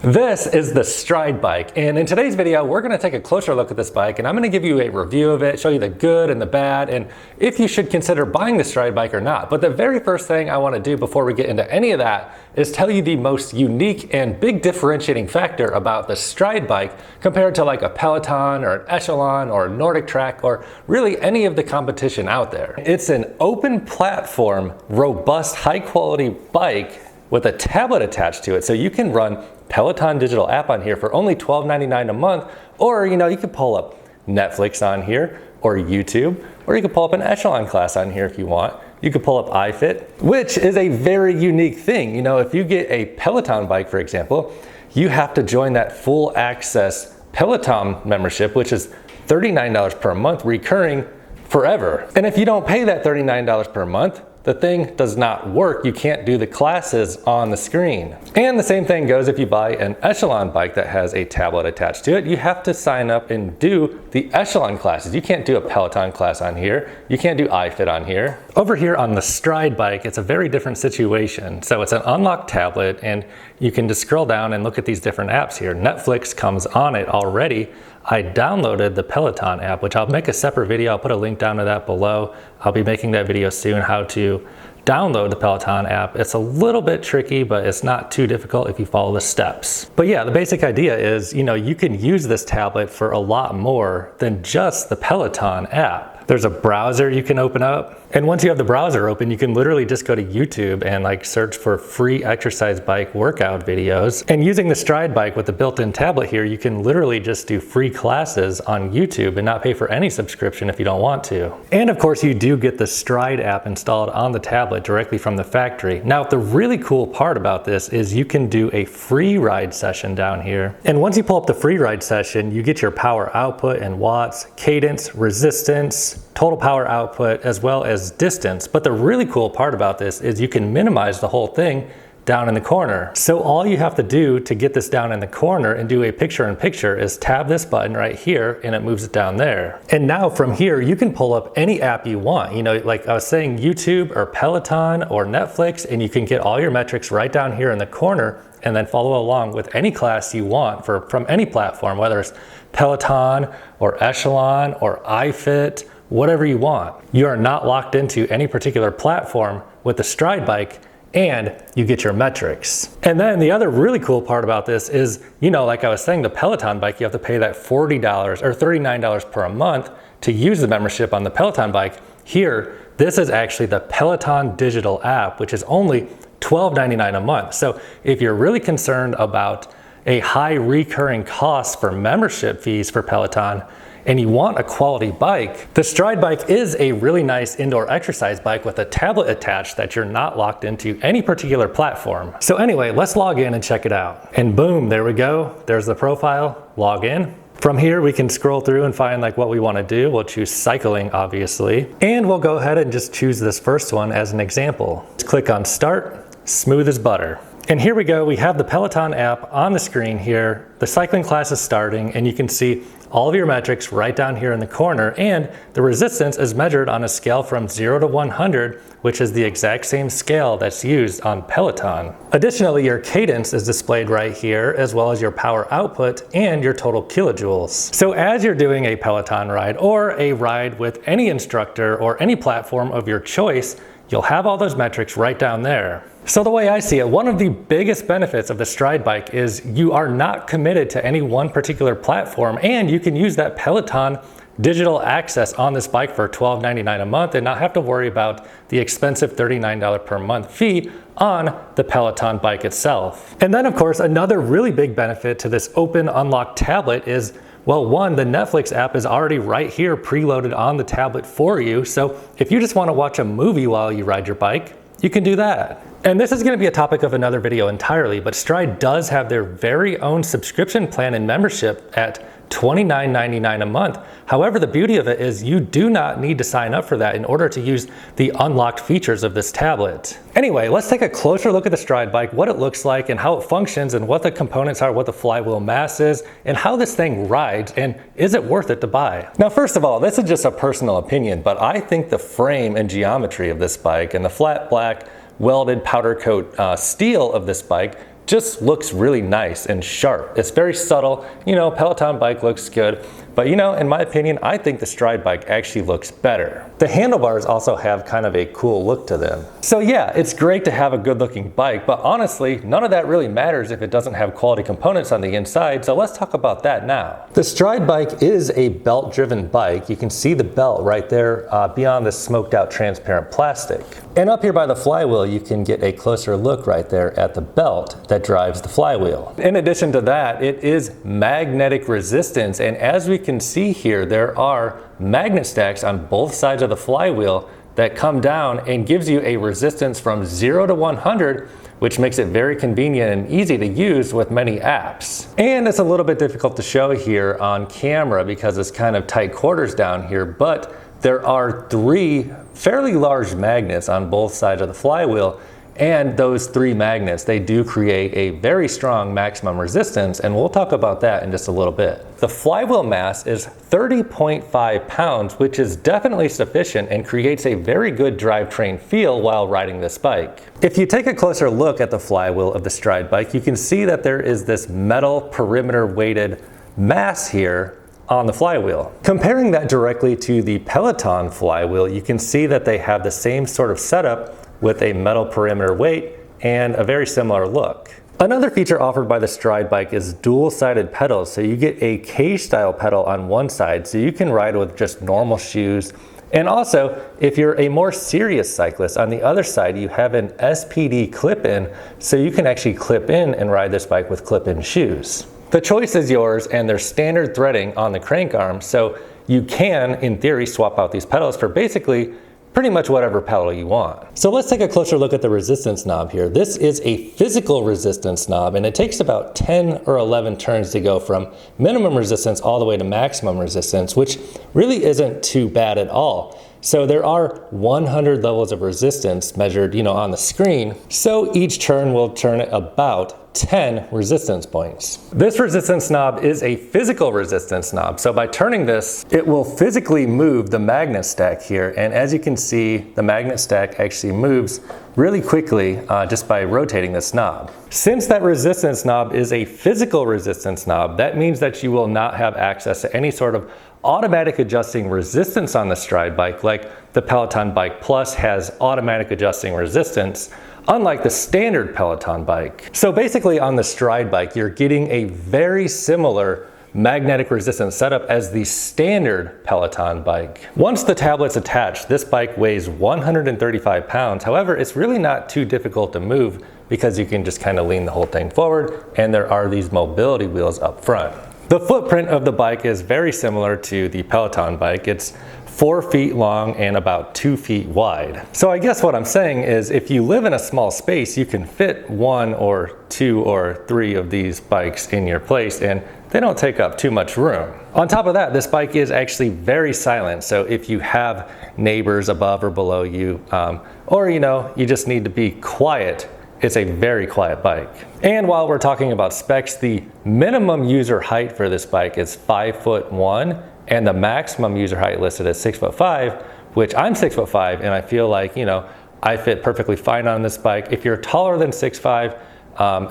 This is the STRYDE Bike, and in today's video we're going to take a closer look at this bike, and I'm going to give you a review of it, show you the good and the bad, and if you should consider buying the STRYDE Bike or not. But the very first thing I want to do before we get into any of that is tell you the most unique and big differentiating factor about the STRYDE Bike compared to like a Peloton or an Echelon or a Nordic Track or really any of the competition out there. It's an open platform, robust, high quality bike with a tablet attached to it, so you can run Peloton digital app on here for only $12.99 a month, or you could pull up Netflix on here, or YouTube, or you could pull up an Echelon class on here if you want. You could pull up iFit, which is a very unique thing. If you get a Peloton bike, for example, you have to join that full access Peloton membership, which is $39 per month, recurring forever. And if you don't pay that $39 per month, the thing does not work. You can't do the classes on the screen. And the same thing goes if you buy an Echelon bike that has a tablet attached to it. You have to sign up and do the Echelon classes. You can't do a Peloton class on here. You can't do iFit on here. Over here on the STRYDE Bike, it's a very different situation. So it's an unlocked tablet, and you can just scroll down and look at these different apps here. Netflix comes on it already. I downloaded the Peloton app, which I'll make a separate video. I'll put a link down to that below. I'll be making that video soon, how to download the Peloton app. It's a little bit tricky, but it's not too difficult if you follow the steps. But yeah, the basic idea is, you can use this tablet for a lot more than just the Peloton app. There's a browser you can open up. And once you have the browser open, you can literally just go to YouTube and search for free exercise bike workout videos. And using the STRYDE Bike with the built-in tablet here, you can literally just do free classes on YouTube and not pay for any subscription if you don't want to. And of course, you do get the STRYDE app installed on the tablet directly from the factory. Now, the really cool part about this is you can do a free ride session down here. And once you pull up the free ride session, you get your power output in watts, cadence, resistance, total power output, as well as distance. But the really cool part about this is you can minimize the whole thing down in the corner. So all you have to do to get this down in the corner and do a picture-in-picture is tab this button right here, and it moves it down there. And now from here, you can pull up any app you want. Like I was saying, YouTube or Peloton or Netflix, and you can get all your metrics right down here in the corner and then follow along with any class you want from any platform, whether it's Peloton or Echelon or iFit, whatever you want. You are not locked into any particular platform with the STRYDE Bike, and you get your metrics. And then the other really cool part about this is, like I was saying, the Peloton bike, you have to pay that $40 or $39 per month to use the membership on the Peloton bike. Here, this is actually the Peloton digital app, which is only $12.99 a month. So if you're really concerned about a high recurring cost for membership fees for Peloton, and you want a quality bike, the STRYDE Bike is a really nice indoor exercise bike with a tablet attached that you're not locked into any particular platform. So anyway, let's log in and check it out. And boom, there we go. There's the profile, log in. From here, we can scroll through and find what we want to do. We'll choose cycling, obviously. And we'll go ahead and just choose this first one as an example. Let's click on start, smooth as butter. And here we go, we have the Peloton app on the screen here. The cycling class is starting, and you can see all of your metrics right down here in the corner, and the resistance is measured on a scale from 0 to 100, which is the exact same scale that's used on Peloton. Additionally, your cadence is displayed right here, as well as your power output and your total kilojoules. So as you're doing a Peloton ride or a ride with any instructor or any platform of your choice, you'll have all those metrics right down there. So the way I see it, one of the biggest benefits of the STRYDE Bike is you are not committed to any one particular platform, and you can use that Peloton digital access on this bike for $12.99 a month and not have to worry about the expensive $39 per month fee on the Peloton bike itself. And then of course, another really big benefit to this open unlocked tablet is, well, one, the Netflix app is already right here preloaded on the tablet for you. So if you just want to watch a movie while you ride your bike, you can do that. And this is going to be a topic of another video entirely, but STRYDE does have their very own subscription plan and membership at $29.99 a month. However, the beauty of it is you do not need to sign up for that in order to use the unlocked features of this tablet. Anyway, let's take a closer look at the STRYDE Bike, what it looks like and how it functions and what the components are, what the flywheel mass is, and how this thing rides, and is it worth it to buy? Now, first of all, this is just a personal opinion, but I think the frame and geometry of this bike and the flat black welded powder coat steel of this bike just looks really nice and sharp. It's very subtle. You know, Peloton bike looks good, but you know, in my opinion, I think the STRYDE bike actually looks better. The handlebars also have kind of a cool look to them. So yeah, it's great to have a good looking bike, but honestly, none of that really matters if it doesn't have quality components on the inside, so let's talk about that now. The STRYDE bike is a belt driven bike. You can see the belt right there beyond the smoked out transparent plastic. And up here by the flywheel, you can get a closer look right there at the belt that drives the flywheel. In addition to that, it is magnetic resistance, and as we can see here, there are magnet stacks on both sides of the flywheel that come down and gives you a resistance from 0 to 100, which makes it very convenient and easy to use with many apps. And it's a little bit difficult to show here on camera because it's kind of tight quarters down here, but there are 3 fairly large magnets on both sides of the flywheel, and those 3 magnets, they do create a very strong maximum resistance, and we'll talk about that in just a little bit. The flywheel mass is 30.5 pounds, which is definitely sufficient and creates a very good drivetrain feel while riding this bike. If you take a closer look at the flywheel of the STRYDE bike, you can see that there is this metal perimeter weighted mass here on the flywheel. Comparing that directly to the Peloton flywheel, you can see that they have the same sort of setup with a metal perimeter weight and a very similar look. Another feature offered by the STRYDE bike is dual-sided pedals. So you get a cage style pedal on one side so you can ride with just normal shoes. And also, if you're a more serious cyclist, on the other side you have an SPD clip-in, so you can actually clip in and ride this bike with clip-in shoes. The choice is yours, and there's standard threading on the crank arm, so you can, in theory, swap out these pedals for basically pretty much whatever pedal you want. So let's take a closer look at the resistance knob here. This is a physical resistance knob, and it takes about 10 or 11 turns to go from minimum resistance all the way to maximum resistance, which really isn't too bad at all. So there are 100 levels of resistance measured, on the screen. So each turn will turn at about 10 resistance points. This resistance knob is a physical resistance knob. So by turning this, it will physically move the magnet stack here. And as you can see, the magnet stack actually moves really quickly just by rotating this knob. Since that resistance knob is a physical resistance knob, that means that you will not have access to any sort of automatic adjusting resistance on the STRYDE bike, like the Peloton Bike Plus has automatic adjusting resistance, unlike the standard Peloton bike. So basically on the STRYDE bike, you're getting a very similar magnetic resistance setup as the standard Peloton bike. Once the tablet's attached, this bike weighs 135 pounds. However, it's really not too difficult to move because you can just kind of lean the whole thing forward, and there are these mobility wheels up front. The footprint of the bike is very similar to the Peloton bike. It's 4 feet long and about 2 feet wide. So I guess what I'm saying is if you live in a small space, you can fit 1 or 2 or 3 of these bikes in your place, and they don't take up too much room. On top of that, this bike is actually very silent. So if you have neighbors above or below you, or you just need to be quiet, it's a very quiet bike. And while we're talking about specs, the minimum user height for this bike is 5'1", and the maximum user height listed is 6'5", which I'm 6'5", and I feel like, I fit perfectly fine on this bike. If you're taller than 6'5",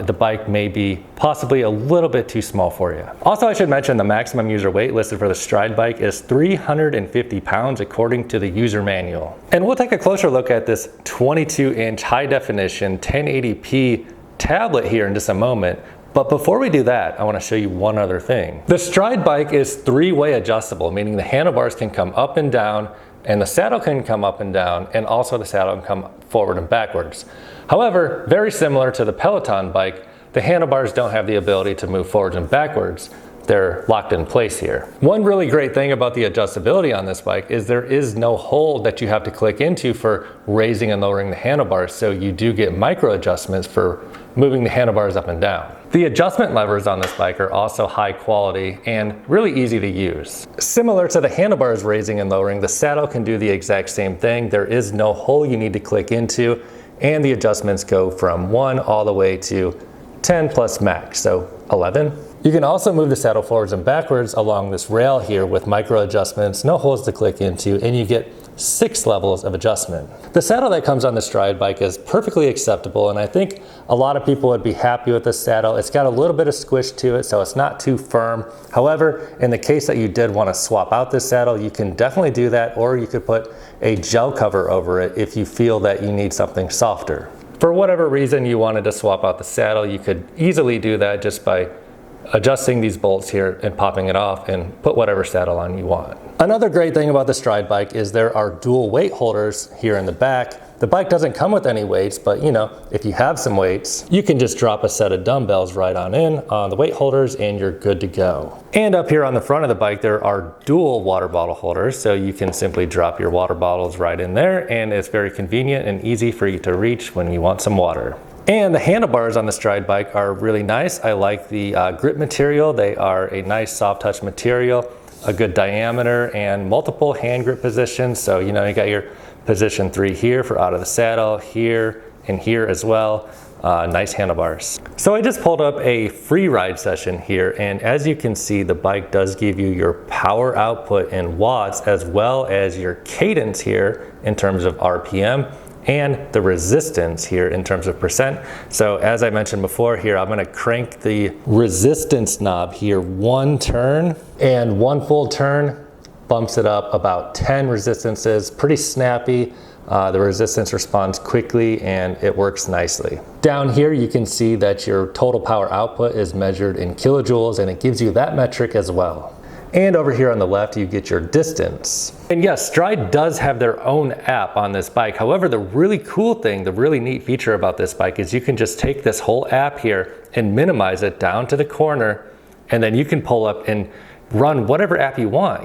the bike may be possibly a little bit too small for you. Also, I should mention the maximum user weight listed for the STRYDE bike is 350 pounds according to the user manual. And we'll take a closer look at this 22-inch high definition 1080p tablet here in just a moment. But before we do that, I want to show you one other thing. The STRYDE bike is 3-way adjustable, meaning the handlebars can come up and down, and the saddle can come up and down, and also the saddle can come forward and backwards. However, very similar to the Peloton bike, the handlebars don't have the ability to move forwards and backwards. They're locked in place here. One really great thing about the adjustability on this bike is there is no hole that you have to click into for raising and lowering the handlebars, so you do get micro adjustments for moving the handlebars up and down. The adjustment levers on this bike are also high quality and really easy to use. Similar to the handlebars raising and lowering, the saddle can do the exact same thing. There is no hole you need to click into, and the adjustments go from 1 all the way to 10 plus max, so 11. You can also move the saddle forwards and backwards along this rail here with micro adjustments, no holes to click into, and you get 6 levels of adjustment. The saddle that comes on the Stride bike is perfectly acceptable, and I think a lot of people would be happy with this saddle. It's got a little bit of squish to it, so it's not too firm. However, in the case that you did want to swap out this saddle, you can definitely do that, or you could put a gel cover over it if you feel that you need something softer. For whatever reason you wanted to swap out the saddle, you could easily do that just by adjusting these bolts here and popping it off and put whatever saddle on you want. Another great thing about the Stride bike is there are dual weight holders here in the back. The bike doesn't come with any weights, but if you have some weights, you can just drop a set of dumbbells right on in on the weight holders and you're good to go. And up here on the front of the bike, there are dual water bottle holders, so you can simply drop your water bottles right in there, and it's very convenient and easy for you to reach when you want some water. And the handlebars on the Stride bike are really nice. I like the grip material. They are a nice soft touch material, a good diameter, and multiple hand grip positions. So you got your position 3 here for out of the saddle, here and here as well. Nice handlebars. So I just pulled up a free ride session here, and as you can see, the bike does give you your power output in watts as well as your cadence here in terms of RPM, and the resistance here in terms of percent. So as I mentioned before here, I'm gonna crank the resistance knob here 1 turn, and 1 full turn bumps it up about 10 resistances, pretty snappy. The resistance responds quickly and it works nicely. Down here you can see that your total power output is measured in kilojoules, and it gives you that metric as well. And over here on the left, you get your distance. And yes, Stride does have their own app on this bike. However, the really cool thing, the really neat feature about this bike is you can just take this whole app here and minimize it down to the corner, and then you can pull up and run whatever app you want,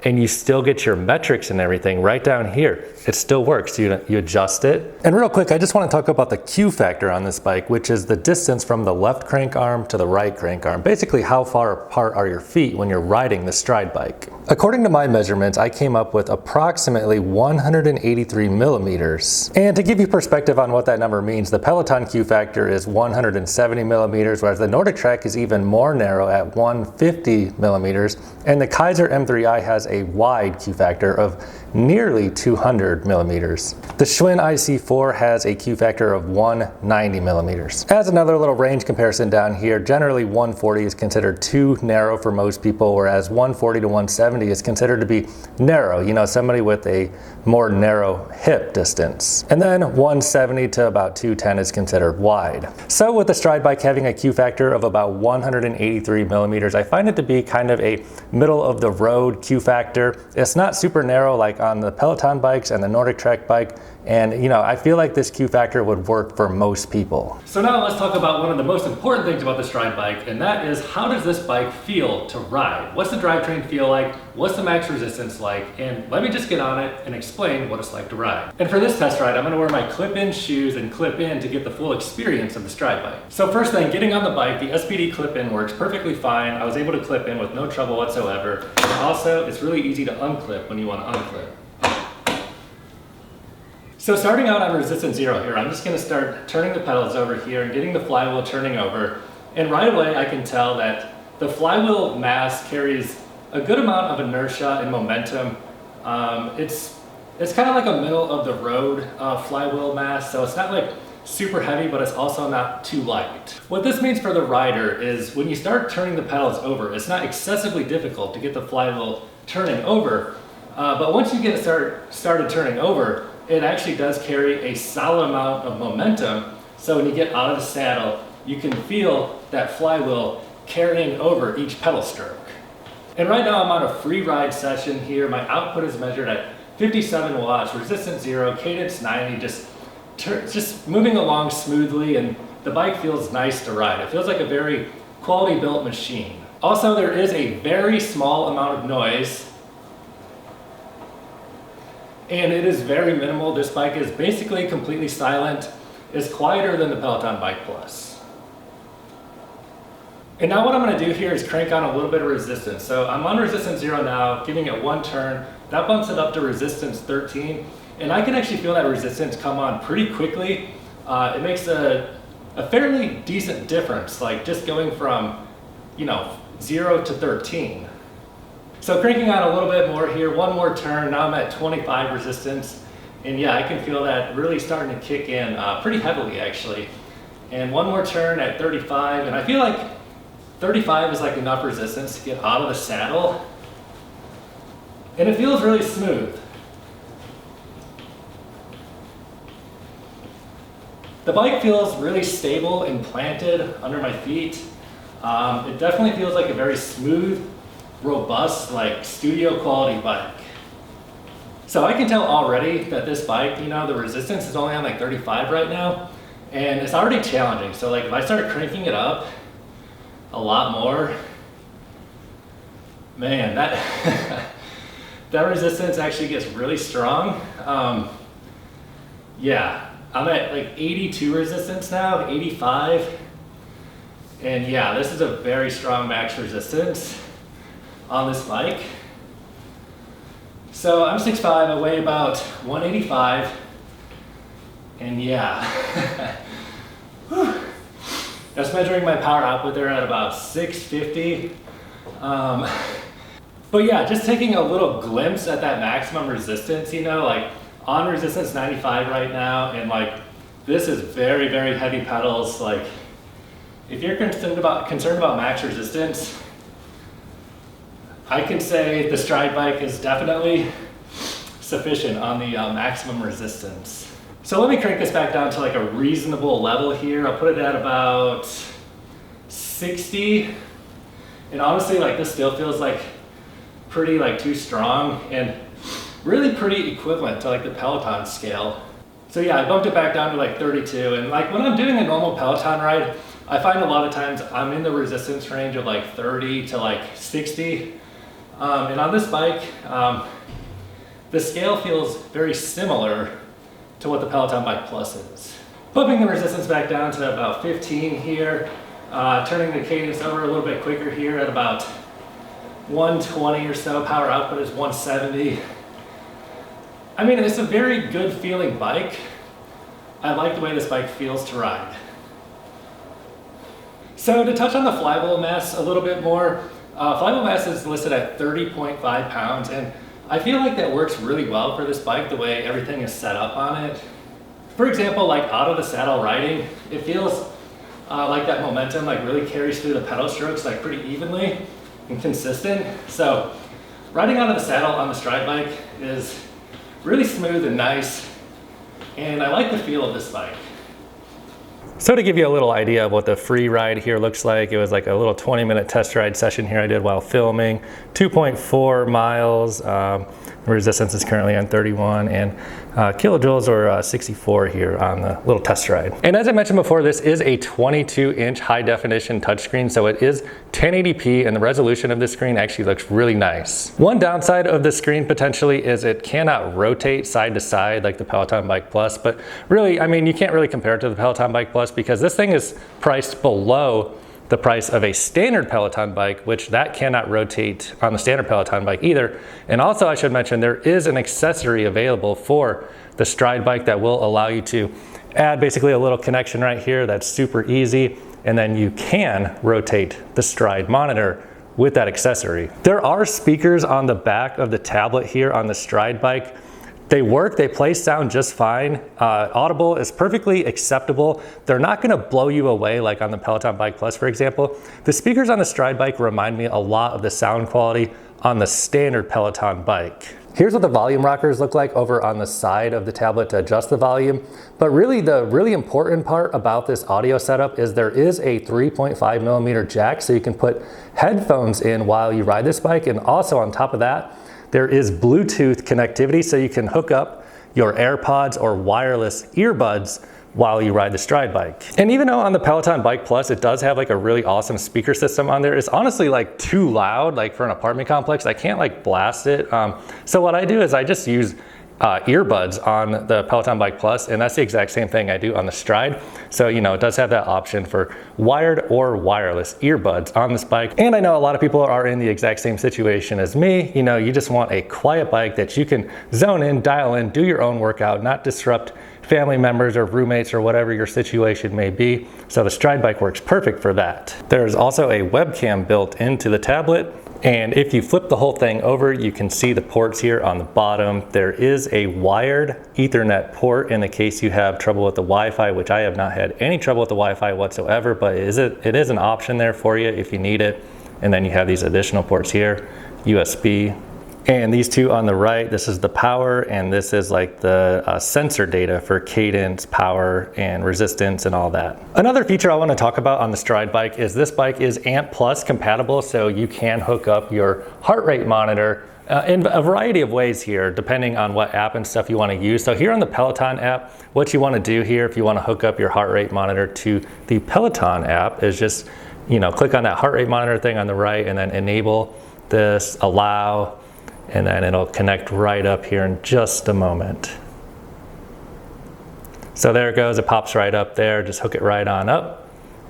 and you still get your metrics and everything right down here. It still works. You adjust it. And real quick, I just want to talk about the Q factor on this bike, which is the distance from the left crank arm to the right crank arm. Basically, how far apart are your feet when you're riding the Stride bike. According to my measurements, I came up with approximately 183 millimeters. And to give you perspective on what that number means, the Peloton Q factor is 170 millimeters, whereas the Nordic Track is even more narrow at 150 millimeters. And the Kaiser M3i has a wide Q factor of nearly 200 millimeters. The Schwinn IC4 has a Q factor of 190 millimeters. As another little range comparison down here, generally 140 is considered too narrow for most people, whereas 140 to 170 is considered to be narrow, somebody with a more narrow hip distance. And then 170 to about 210 is considered wide. So with the Stride bike having a Q factor of about 183 millimeters, I find it to be kind of a middle of the road Q factor. It's not super narrow like on the Peloton bikes and the Nordic Track bike, and I feel like this Q factor would work for most people. So now let's talk about one of the most important things about the Stride bike, and that is, how does this bike feel to ride? What's the drivetrain feel like? What's the max resistance like? And let me just get on it and explain what it's like to ride. And for this test ride, I'm gonna wear my clip-in shoes and clip in to get the full experience of the Stride bike. So first thing, getting on the bike, the SPD clip-in works perfectly fine. I was able to clip in with no trouble whatsoever. And also, it's really easy to unclip when you want to unclip. So starting out on resistance 0 here, I'm just going to start turning the pedals over here and getting the flywheel turning over. And right away I can tell that the flywheel mass carries a good amount of inertia and momentum. It's kind of like a middle of the road flywheel mass, so it's not like super heavy, but it's also not too light. What this means for the rider is when you start turning the pedals over, it's not excessively difficult to get the flywheel turning over, but once you get it started turning over, it actually does carry a solid amount of momentum. So when you get out of the saddle, you can feel that flywheel carrying over each pedal stroke. And right now I'm on a free ride session here. My output is measured at 57 watts, resistance 0, cadence 90, just moving along smoothly, and the bike feels nice to ride. It feels like a very quality built machine. Also, there is a very small amount of noise, and it is very minimal. This bike is basically completely silent. It's quieter than the Peloton Bike Plus. And now what I'm gonna do here is crank on a little bit of resistance. So I'm on resistance 0 now, giving it 1 turn. That bumps it up to resistance 13. And I can actually feel that resistance come on pretty quickly. It makes a fairly decent difference, like just going from 0 to 13. So cranking out a little bit more here, one more turn, now I'm at 25 resistance. And yeah, I can feel that really starting to kick in pretty heavily actually. And one more turn at 35, and I feel like 35 is like enough resistance to get out of the saddle. And it feels really smooth. The bike feels really stable and planted under my feet. It definitely feels like a very smooth, robust, like studio quality bike. So I can tell already that this bike, you know, the resistance is only on like 35 right now, and it's already challenging. So like if I start cranking it up a lot more, man, that that resistance actually gets really strong. Yeah, I'm at like 82 resistance now, 85. And yeah, this is a very strong max resistance on this bike. So I'm 6'5", I weigh about 185. And yeah, that's measuring my power output there at about 650. But yeah, just taking a little glimpse at that maximum resistance, you know, like on resistance 95 right now, and like this is very, very heavy pedals. Like if you're concerned about max resistance, I can say the STRYDE Bike is definitely sufficient on the maximum resistance. So let me crank this back down to like a reasonable level here. I'll put it at about 60. And honestly, like this still feels like pretty like too strong and really pretty equivalent to like the Peloton scale. So yeah, I bumped it back down to like 32. And like when I'm doing a normal Peloton ride, I find a lot of times I'm in the resistance range of like 30 to like 60. And on this bike, the scale feels very similar to what the Peloton Bike Plus is. Bumping the resistance back down to about 15 here, turning the cadence over a little bit quicker here at about 120 or so. Power output is 170. I mean, it's a very good feeling bike. I like the way this bike feels to ride. So to touch on the flywheel mass a little bit more, flywheel mass is listed at 30.5 pounds, and I feel like that works really well for this bike, the way everything is set up on it. For example, like out of the saddle riding, it feels like that momentum like really carries through the pedal strokes like pretty evenly and consistent. So riding out of the saddle on the STRYDE Bike is really smooth and nice, and I like the feel of this bike. So to give you a little idea of what the free ride here looks like, it was like a little 20-minute test ride session here I did while filming. 2.4 miles, resistance is currently on 31, and kilojoules are 64 here on the little test ride. And as I mentioned before, this is a 22-inch high-definition touchscreen, so it is 1080p, and the resolution of this screen actually looks really nice. One downside of the screen potentially is it cannot rotate side to side like the Peloton Bike Plus, but really, I mean, you can't really compare it to the Peloton Bike Plus because this thing is priced below the price of a standard Peloton bike, which that cannot rotate on the standard Peloton bike either. And also I should mention there is an accessory available for the STRYDE Bike that will allow you to add basically a little connection right here that's super easy, and then you can rotate the STRYDE monitor with that accessory. There are speakers on the back of the tablet here on the STRYDE Bike. They work, they play sound just fine. Audible is perfectly acceptable. They're not gonna blow you away like on the Peloton Bike Plus, for example. The speakers on the STRYDE Bike remind me a lot of the sound quality on the standard Peloton bike. Here's what the volume rockers look like over on the side of the tablet to adjust the volume. But really, the really important part about this audio setup is there is a 3.5mm jack, so you can put headphones in while you ride this bike. And also on top of that, there is Bluetooth connectivity, so you can hook up your AirPods or wireless earbuds while you ride the STRYDE Bike. And even though on the Peloton Bike Plus, it does have like a really awesome speaker system on there, it's honestly like too loud, like for an apartment complex. I can't like blast it. So what I do is I just use earbuds on the Peloton Bike Plus, and that's the exact same thing I do on the STRYDE. So, you know, it does have that option for wired or wireless earbuds on this bike. And I know a lot of people are in the exact same situation as me. You know, you just want a quiet bike that you can zone in, dial in, do your own workout, not disrupt family members or roommates or whatever your situation may be. So the STRYDE Bike works perfect for that. There's also a webcam built into the tablet. And if you flip the whole thing over, you can see the ports here on the bottom. There is a wired Ethernet port in the case you have trouble with the Wi-Fi, which I have not had any trouble with the Wi-Fi whatsoever, but it is an option there for you if you need it. And then you have these additional ports here, USB. And these two on the right, this is the power, and this is like the sensor data for cadence, power, and resistance and all that. Another feature I want to talk about on the STRYDE Bike is this bike is ANT+ compatible, so you can hook up your heart rate monitor in a variety of ways here, depending on what app and stuff you want to use. So here on the Peloton app, what you want to do here if you want to hook up your heart rate monitor to the Peloton app is just, click on that heart rate monitor thing on the right and then enable this, allow, and then it'll connect right up here in just a moment. So there it goes, it pops right up there, just hook it right on up,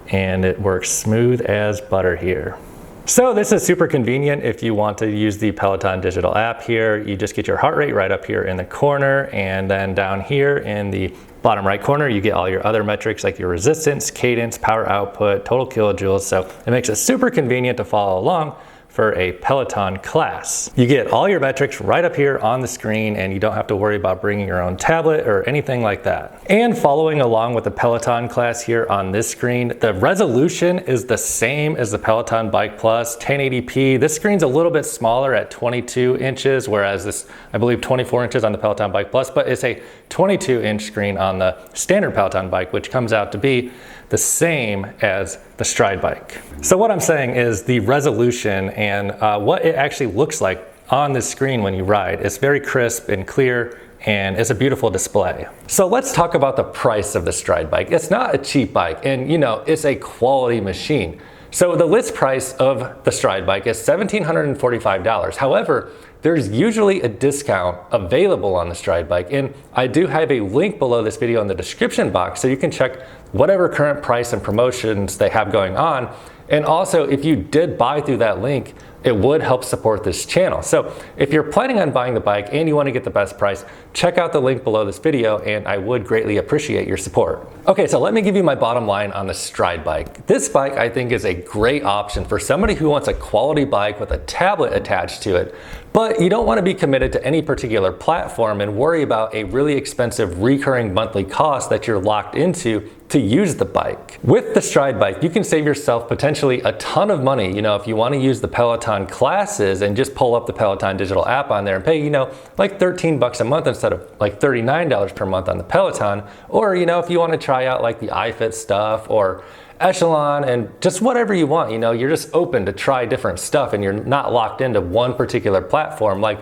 and it works smooth as butter here. So this is super convenient if you want to use the Peloton digital app here. You just get your heart rate right up here in the corner, and then down here in the bottom right corner, you get all your other metrics like your resistance, cadence, power output, total kilojoules. So it makes it super convenient to follow along for a Peloton class. You get all your metrics right up here on the screen, and you don't have to worry about bringing your own tablet or anything like that. And following along with the Peloton class here on this screen, the resolution is the same as the Peloton Bike Plus, 1080p. This screen's a little bit smaller at 22 inches, whereas this, I believe 24 inches on the Peloton Bike Plus, but it's a 22-inch screen on the standard Peloton Bike, which comes out to be the same as the STRYDE Bike. So what I'm saying is the resolution and what it actually looks like on the screen when you ride is very crisp and clear, and it's a beautiful display. So let's talk about the price of the STRYDE Bike. It's not a cheap bike, and it's a quality machine. So the list price of the STRYDE Bike is $1,745. However, there's usually a discount available on the STRYDE Bike, and I do have a link below this video in the description box so you can check whatever current price and promotions they have going on. And also, if you did buy through that link, it would help support this channel. So if you're planning on buying the bike and you want to get the best price, check out the link below this video, and I would greatly appreciate your support. Okay, so let me give you my bottom line on the STRYDE Bike. This bike, I think, is a great option for somebody who wants a quality bike with a tablet attached to it, but you don't want to be committed to any particular platform and worry about a really expensive recurring monthly cost that you're locked into to use the bike. With the STRYDE Bike, you can save yourself potentially a ton of money. If you want to use the Peloton classes and just pull up the Peloton digital app on there and pay, like 13 bucks a month instead of like $39 per month on the Peloton. Or, if you want to try out like the iFit stuff or Echelon and just whatever you want, you're just open to try different stuff and you're not locked into one particular platform like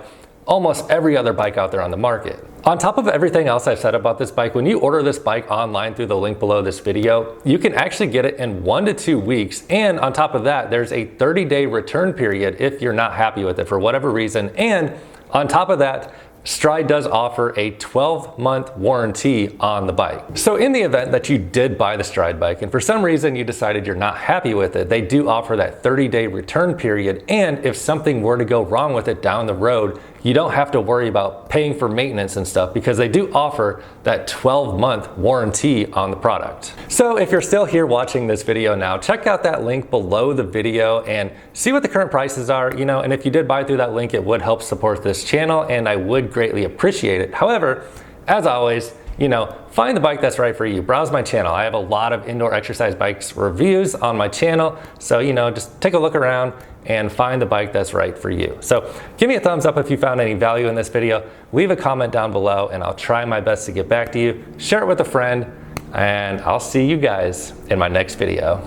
almost every other bike out there on the market. On top of everything else I've said about this bike, when you order this bike online through the link below this video, you can actually get it in 1 to 2 weeks. And on top of that, there's a 30-day return period if you're not happy with it for whatever reason. And on top of that, STRYDE does offer a 12-month warranty on the bike. So in the event that you did buy the STRYDE Bike and for some reason you decided you're not happy with it, they do offer that 30-day return period. And if something were to go wrong with it down the road, you don't have to worry about paying for maintenance and stuff because they do offer that 12-month warranty on the product. So if you're still here watching this video now, check out that link below the video and see what the current prices are, and if you did buy through that link, it would help support this channel and I would greatly appreciate it. However, as always, find the bike that's right for you. Browse my channel. I have a lot of indoor exercise bikes reviews on my channel. So, just take a look around and find the bike that's right for you. So give me a thumbs up if you found any value in this video. Leave a comment down below and I'll try my best to get back to you. Share it with a friend and I'll see you guys in my next video.